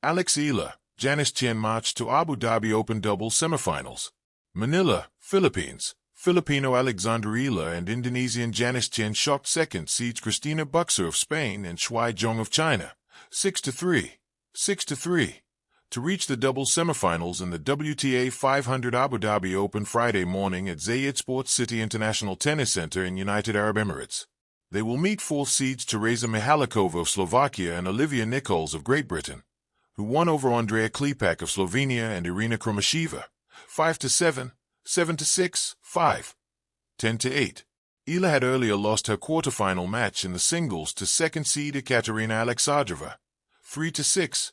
Eala Janice Tjen marched to Abu Dhabi Open doubles semifinals. Manila, Philippines. Filipino Alexandra Eala and Indonesian Janice Tjen shocked second seeds Cristina Buxer of Spain and Shuai Zhong of China, 6-3, 6-3, to reach the doubles semifinals in the WTA 500 Abu Dhabi Open Friday morning at Zayed Sports City International Tennis Center in United Arab Emirates. They will meet fourth seeds Teresa Mihalikova of Slovakia and Olivia Nichols of Great Britain, who won over Andrea Klepak of Slovenia and Irina Kromasheva, 5-7, 7-6, 5, 10-8. Eala had earlier lost her quarterfinal match in the singles to second seed Ekaterina Alexandrova, 3-6,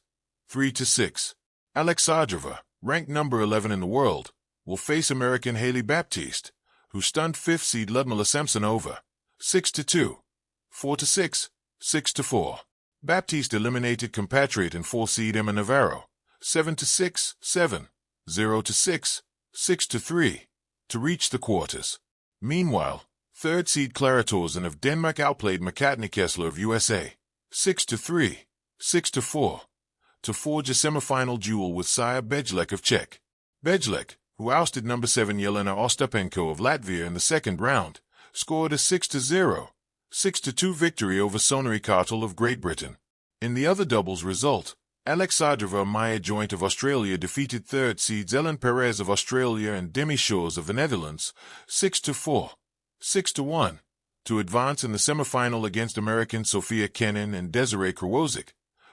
3-6. Alexandrova, ranked number 11 in the world, will face American Haley Baptiste, who stunned fifth seed Ludmila Samsonova, 6-2, 4-6, 6-4. Baptiste eliminated compatriot and fourth seed Emma Navarro, 7-6, 7, 0-6, 6-3, to reach the quarters. Meanwhile, third seed Clara Thorsen of Denmark outplayed McCartney Kessler of USA, 6-3, 6-4, to forge a semifinal duel with Sija Bejlek of Czech. Bejlek, who ousted number 7 Jelena Ostapenko of Latvia in the second round, scored a 6-0, 6-2 victory over Sonari Kartel of Great Britain. In the other doubles result, Alexandrova Maya Joint of Australia defeated third seeds Ellen Perez of Australia and Demi Shores of the Netherlands, 6-4, 6-1, to advance in the semifinal against American Sofia Kenin and Desiree Krawozik,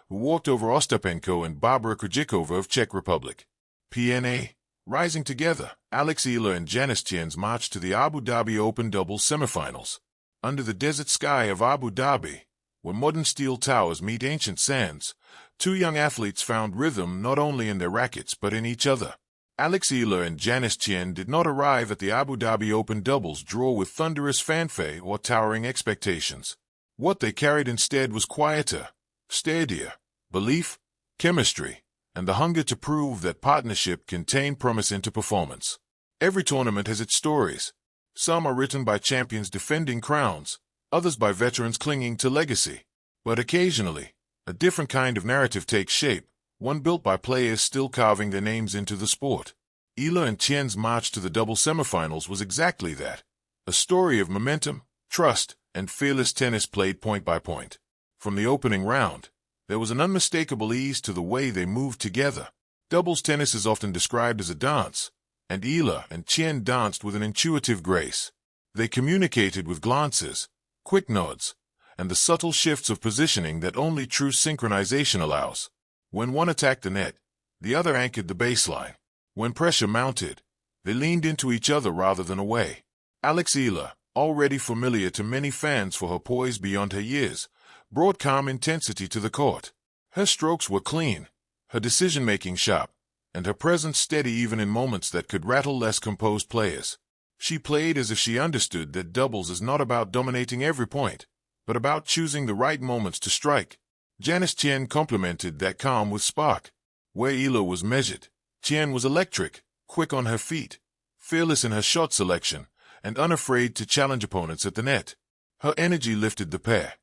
who walked over Ostapenko and Barbara Krejcikova of Czech Republic. PNA. Rising together, Eala and Janice Tjen's marched to the Abu Dhabi Open doubles semifinals. Under the desert sky of Abu Dhabi, where modern steel towers meet ancient sands, two young athletes found rhythm not only in their rackets but in each other. Eala and Janice Tjen did not arrive at the Abu Dhabi Open doubles draw with thunderous fanfare or towering expectations. What they carried instead was quieter, steadier belief, chemistry, and the hunger to prove that partnership can turn promise into performance. Every tournament has its stories. Some are written by champions defending crowns, others by veterans clinging to legacy. But occasionally, a different kind of narrative takes shape, one built by players still carving their names into the sport. Eala and Tjen's march to the double semifinals was exactly that, a story of momentum, trust, and fearless tennis played point by point. From the opening round, there was an unmistakable ease to the way they moved together. Doubles tennis is often described as a dance, and Eala and Tjen danced with an intuitive grace. They communicated with glances, quick nods, and the subtle shifts of positioning that only true synchronization allows. When one attacked the net, the other anchored the baseline. When pressure mounted, they leaned into each other rather than away. Eala, already familiar to many fans for her poise beyond her years, brought calm intensity to the court. Her strokes were clean, her decision-making sharp, and her presence steady even in moments that could rattle less composed players. She played as if she understood that doubles is not about dominating every point, but about choosing the right moments to strike. Janice Tjen complemented that calm with spark. Where Eala was measured, Tjen was electric, quick on her feet, fearless in her shot selection, and unafraid to challenge opponents at the net. Her energy lifted the pair,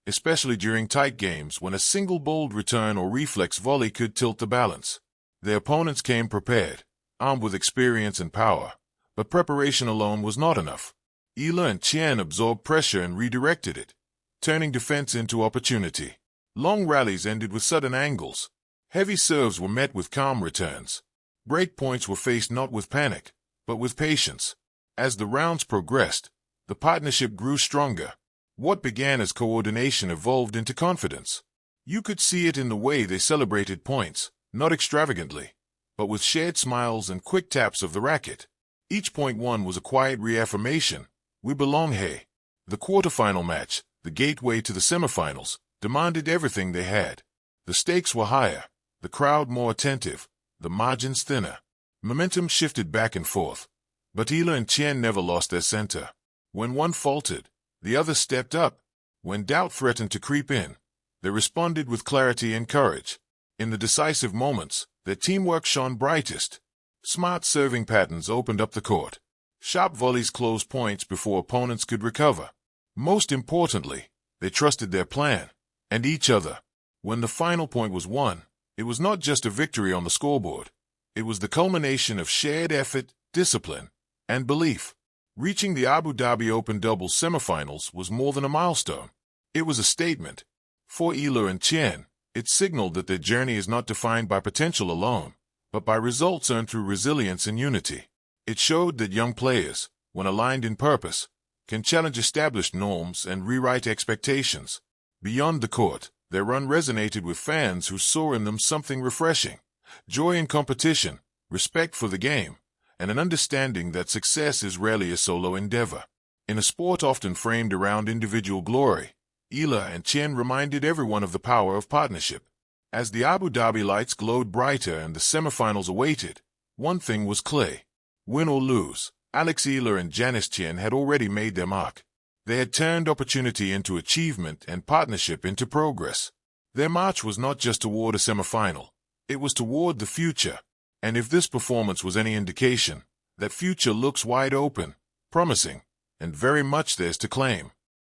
especially during tight games when a single bold return or reflex volley could tilt the balance. Their opponents came prepared, armed with experience and power, but preparation alone was not enough. Eala and Tjen absorbed pressure and redirected it, turning defense into opportunity. Long rallies ended with sudden angles. Heavy serves were met with calm returns. Break points were faced not with panic, but with patience. As the rounds progressed, the partnership grew stronger. What began as coordination evolved into confidence. You could see it in the way they celebrated points, not extravagantly, but with shared smiles and quick taps of the racket. Each point won was a quiet reaffirmation. We belong here. The quarterfinal match, the gateway to the semifinals, demanded everything they had. The stakes were higher, the crowd more attentive, the margins thinner. Momentum shifted back and forth, but Eala and Tjen never lost their center. When one faltered, the other stepped up. When doubt threatened to creep in, they responded with clarity and courage. In the decisive moments, their teamwork shone brightest. Smart serving patterns opened up the court. Sharp volleys closed points before opponents could recover. Most importantly, they trusted their plan, and each other. When the final point was won, It was not just a victory on the scoreboard. It was the culmination of shared effort, discipline, and belief. Reaching the Abu Dhabi Open doubles semifinals was more than a milestone. It was a statement. For Eala and Tjen, it signaled that their journey is not defined by potential alone, but by results earned through resilience and unity. It showed that young players, when aligned in purpose, can challenge established norms and rewrite expectations. Beyond the court, their run resonated with fans who saw in them something refreshing: joy in competition, respect for the game, and an understanding that success is rarely a solo endeavor. In a sport often framed around individual glory, Eala and Tjen reminded everyone of the power of partnership. As the Abu Dhabi lights glowed brighter and the semifinals awaited, one thing was clear. Win or lose, Eala and Janice Tjen had already made their mark. They had turned opportunity into achievement and partnership into progress. Their march was not just toward a semifinal. It was toward the future. And if this performance was any indication, that future looks wide open, promising, and very much theirs to claim.